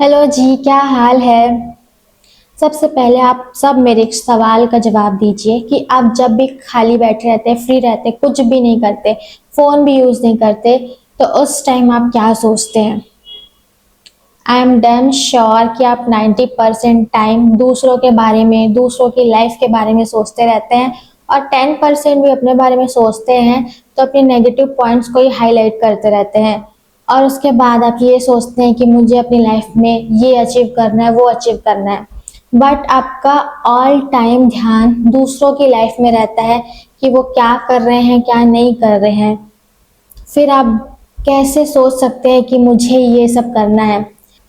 Hello जी, क्या हाल है। सबसे पहले आप सब मेरे एक सवाल का जवाब दीजिए कि आप जब भी खाली बैठे रहते हैं, फ्री रहते हैं, कुछ भी नहीं करते, फ़ोन भी यूज़ नहीं करते, तो उस टाइम आप क्या सोचते हैं? आई एम डैम श्योर कि आप 90% टाइम दूसरों के बारे में, दूसरों की लाइफ के बारे में सोचते रहते हैं और 10% भी अपने बारे में सोचते हैं, तो अपने नेगेटिव पॉइंट्स को ही हाइलाइट करते रहते हैं। और उसके बाद आप ये सोचते हैं कि मुझे अपनी लाइफ में ये अचीव करना है, वो अचीव करना है। बट आपका ऑल टाइम ध्यान दूसरों की लाइफ में रहता है कि वो क्या कर रहे हैं, क्या नहीं कर रहे हैं। फिर आप कैसे सोच सकते हैं कि मुझे ये सब करना है?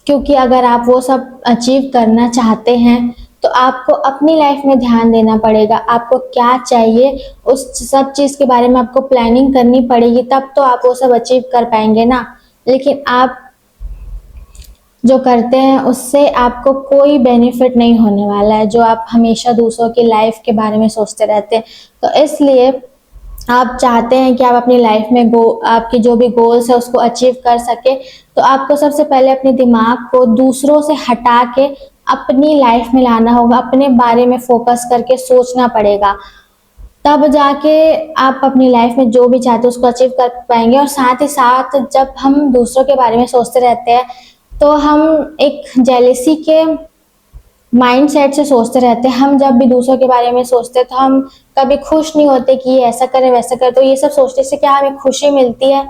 क्योंकि अगर आप वो सब अचीव करना चाहते हैं तो आपको अपनी लाइफ में ध्यान देना पड़ेगा। आपको क्या चाहिए उस सब चीज़ के बारे में आपको प्लानिंग करनी पड़ेगी, तब तो आप वो सब अचीव कर पाएंगे ना। लेकिन आप जो करते हैं उससे आपको कोई बेनिफिट नहीं होने वाला है, जो आप हमेशा दूसरों की लाइफ के बारे में सोचते रहते हैं। तो इसलिए आप चाहते हैं कि आप अपनी लाइफ में आपके जो भी गोल्स है उसको अचीव कर सके, तो आपको सबसे पहले अपने दिमाग को दूसरों से हटा के अपनी लाइफ में लाना होगा, अपने बारे में फोकस करके सोचना पड़ेगा। तब जाके आप अपनी लाइफ में जो भी चाहते हैं उसको अचीव कर पाएंगे। और साथ ही साथ जब हम दूसरों के बारे में सोचते रहते हैं तो हम एक जेलेसी के माइंडसेट से सोचते रहते हैं। हम जब भी दूसरों के बारे में सोचते हैं तो हम कभी खुश नहीं होते कि ये ऐसा करे वैसा करे। तो ये सब सोचने से क्या हमें खुशी मिलती है?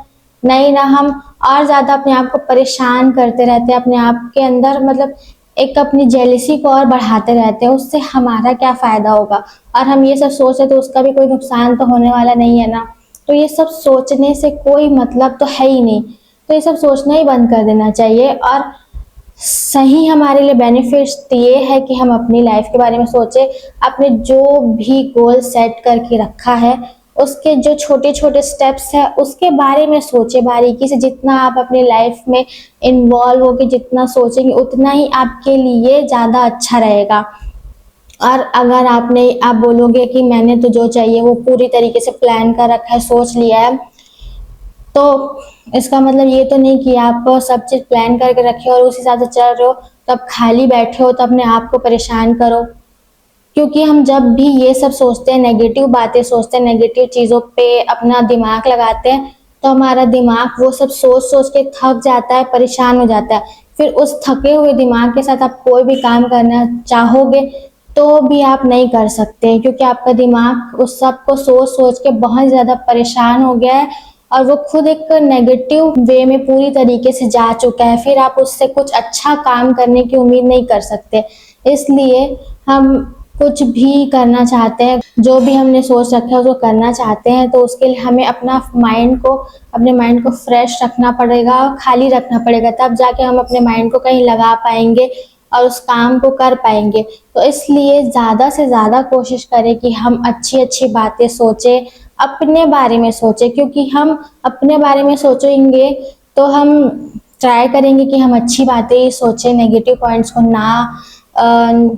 नहीं ना, हम और ज़्यादा अपने आप को परेशान करते रहते हैं, अपने आप के अंदर मतलब एक अपनी जेलेसी को और बढ़ाते रहते हैं। उससे हमारा क्या फ़ायदा होगा? और हम ये सब सोचे तो उसका भी कोई नुकसान तो होने वाला नहीं है ना। तो ये सब सोचने से कोई मतलब तो है ही नहीं। तो ये सब सोचना ही बंद कर देना चाहिए। और सही हमारे लिए बेनिफिट्स ये है कि हम अपनी लाइफ के बारे में सोचें, अपने जो भी गोल सेट करके रखा है उसके जो छोटे छोटे स्टेप्स है उसके बारे में सोचें बारीकी से। जितना आप अपनी लाइफ में इन्वॉल्व होकर जितना सोचेंगे उतना ही आपके लिए ज़्यादा अच्छा रहेगा। और अगर आप बोलोगे कि मैंने तो जो चाहिए वो पूरी तरीके से प्लान कर रखा है, सोच लिया है, तो इसका मतलब ये तो नहीं कि आप सब चीज़ प्लान करके रखे हो और उस हिसाब से चल रहे हो, तब खाली बैठे हो तो अपने आप को परेशान करो। क्योंकि हम जब भी ये सब सोचते हैं, नेगेटिव बातें सोचते हैं, नेगेटिव चीज़ों पे अपना दिमाग लगाते हैं, तो हमारा दिमाग वो सब सोच सोच के थक जाता है, परेशान हो जाता है। फिर उस थके हुए दिमाग के साथ आप कोई भी काम करना चाहोगे तो भी आप नहीं कर सकते, क्योंकि आपका दिमाग उस सब को सोच सोच के बहुत ज़्यादा परेशान हो गया है और वो खुद एक नेगेटिव वे में पूरी तरीके से जा चुका है। फिर आप उससे कुछ अच्छा काम करने की उम्मीद नहीं कर सकते। इसलिए हम कुछ भी करना चाहते हैं, जो भी हमने सोच रखा है उसको करना चाहते हैं, तो उसके लिए हमें अपने माइंड को फ्रेश रखना पड़ेगा और खाली रखना पड़ेगा। तब जाके हम अपने माइंड को कहीं लगा पाएंगे और उस काम को कर पाएंगे। तो इसलिए ज़्यादा से ज़्यादा कोशिश करें कि हम अच्छी अच्छी बातें सोचें, अपने बारे में सोचें। क्योंकि हम अपने बारे में सोचेंगे तो हम ट्राई करेंगे कि हम अच्छी बातें ही सोचें, नेगेटिव पॉइंट्स को ना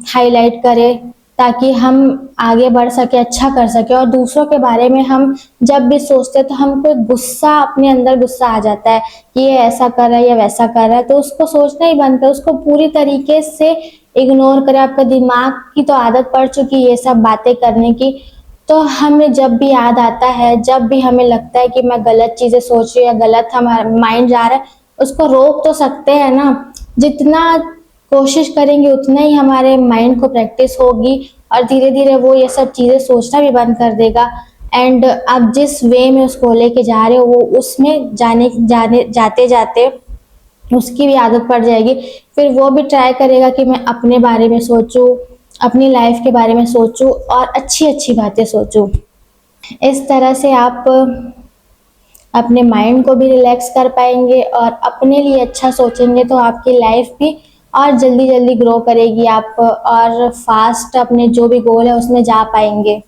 हाईलाइट करें, ताकि हम आगे बढ़ सके, अच्छा कर सके। और दूसरों के बारे में हम जब भी सोचते हैं तो हमको गुस्सा, अपने अंदर गुस्सा आ जाता है कि ये ऐसा कर रहा है या वैसा कर रहा है, तो उसको सोचना ही बंद करें, उसको पूरी तरीके से इग्नोर करें। आपका दिमाग की तो आदत पड़ चुकी है ये सब बातें करने की। तो हमें जब भी याद आता है, जब भी हमें लगता है कि मैं गलत चीज़ें सोच रही हूँ या गलत हमारा माइंड जा रहा है, उसको रोक तो सकते हैं ना। जितना कोशिश करेंगे उतना ही हमारे माइंड को प्रैक्टिस होगी और धीरे धीरे वो ये सब चीज़ें सोचना भी बंद कर देगा। एंड आप जिस वे में उसको लेके जा रहे हो वो उसमें जाने जाने जाते जाते उसकी भी आदत पड़ जाएगी। फिर वो भी ट्राई करेगा कि मैं अपने बारे में सोचूं, अपनी लाइफ के बारे में सोचूं और अच्छी अच्छी बातें सोचूं। इस तरह से आप अपने माइंड को भी रिलैक्स कर पाएंगे और अपने लिए अच्छा सोचेंगे तो आपकी लाइफ भी और जल्दी जल्दी ग्रो करेगी। आप और फास्ट अपने जो भी गोल है उसमें जा पाएंगे।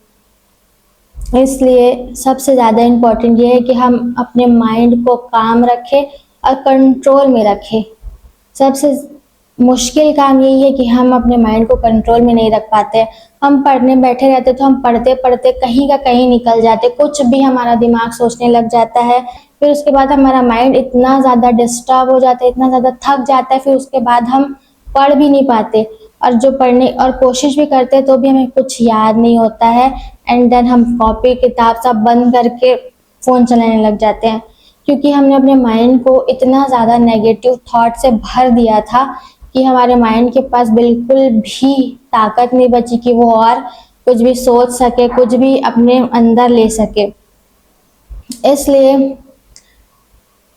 इसलिए सबसे ज़्यादा इम्पोर्टेंट ये है कि हम अपने माइंड को काम रखें और कंट्रोल में रखें। सबसे मुश्किल काम यही है कि हम अपने माइंड को कंट्रोल में नहीं रख पाते। हम पढ़ने बैठे रहते तो हम पढ़ते पढ़ते कहीं का कहीं निकल जाते, कुछ भी हमारा दिमाग सोचने लग जाता है। फिर उसके बाद हमारा माइंड इतना ज़्यादा डिस्टर्ब हो जाता है, इतना ज़्यादा थक जाता है, फिर उसके बाद हम पढ़ भी नहीं पाते। और जो पढ़ने और कोशिश भी करते हैं तो भी हमें कुछ याद नहीं होता है। एंड देन हम कॉपी किताब सब बंद करके फ़ोन चलाने लग जाते हैं, क्योंकि हमने अपने माइंड को इतना ज़्यादा नेगेटिव थॉट से भर दिया था कि हमारे माइंड के पास बिल्कुल भी ताकत नहीं बची कि वो और कुछ भी सोच सके, कुछ भी अपने अंदर ले सके। इसलिए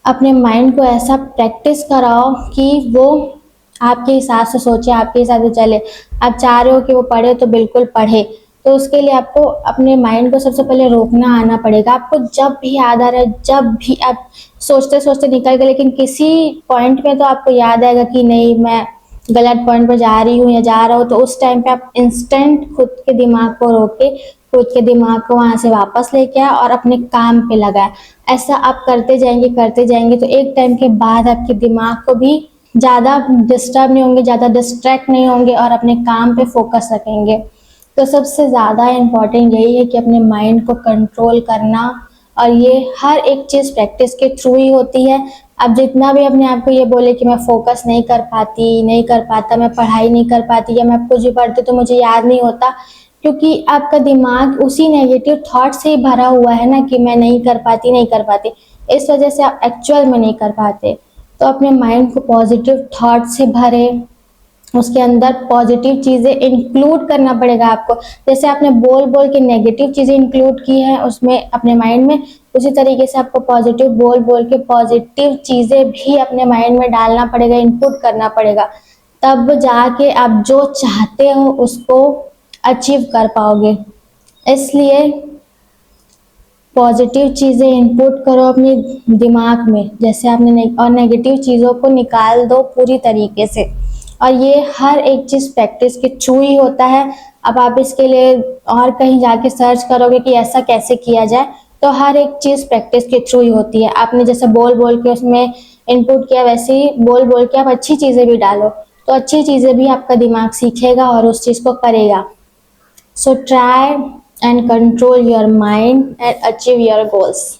अपने माइंड को ऐसा प्रैक्टिस कराओ कि वो आपके हिसाब से सोचे, आपके हिसाब से चले। आप चाह रहे हो कि वो पढ़े तो बिल्कुल पढ़े, तो उसके लिए आपको अपने माइंड को सबसे पहले रोकना आना पड़ेगा। आपको जब भी याद आ रहा है, जब भी आप सोचते सोचते निकल गए, लेकिन किसी पॉइंट में तो आपको याद आएगा कि नहीं मैं गलत पॉइंट पर जा रही हूँ या जा रहा हूँ, तो उस टाइम पे आप इंस्टेंट खुद के दिमाग को रोके, खुद के दिमाग को वहाँ से वापस लेके आए और अपने काम पे लगाए। ऐसा आप करते जाएंगे तो एक टाइम के बाद आपके दिमाग को भी ज़्यादा डिस्टर्ब नहीं होंगे, ज़्यादा डिस्ट्रैक्ट नहीं होंगे और अपने काम पे फोकस रखेंगे। तो सबसे ज़्यादा इम्पॉर्टेंट यही है कि अपने माइंड को कंट्रोल करना, और ये हर एक चीज़ प्रैक्टिस के थ्रू ही होती है। आप जितना भी अपने आप को ये बोले कि मैं फोकस नहीं कर पाती, नहीं कर पाता, मैं पढ़ाई नहीं कर पाती, या मैं कुछ भी पढ़ती तो मुझे याद नहीं होता, क्योंकि आपका दिमाग उसी नेगेटिव थॉट से ही भरा हुआ है ना कि मैं नहीं कर पाती, नहीं कर पाती। इस वजह से आप एक्चुअल में नहीं कर पाते। तो अपने माइंड को पॉजिटिव थॉट से भरे, उसके अंदर पॉजिटिव चीज़ें इंक्लूड करना पड़ेगा आपको। जैसे आपने बोल बोल के नेगेटिव चीज़ें इंक्लूड की हैं उसमें अपने माइंड में, उसी तरीके से आपको पॉजिटिव बोल बोल के पॉजिटिव चीज़ें भी अपने माइंड में डालना पड़ेगा, इनपुट करना पड़ेगा। तब जाके आप जो चाहते हो उसको अचीव कर पाओगे। इसलिए पॉजिटिव चीज़ें इनपुट करो अपने दिमाग में, जैसे आपने और नेगेटिव चीज़ों को निकाल दो पूरी तरीके से। और ये हर एक चीज़ प्रैक्टिस के थ्रू ही होता है। अब आप इसके लिए और कहीं जाके सर्च करोगे कि ऐसा कैसे किया जाए, तो हर एक चीज़ प्रैक्टिस के थ्रू ही होती है। आपने जैसे बोल बोल के उसमें इनपुट किया, वैसे ही बोल बोल के आप अच्छी चीज़ें भी डालो, तो अच्छी चीज़ें भी आपका दिमाग सीखेगा और उस चीज़ को करेगा। So try and control your mind and achieve your goals.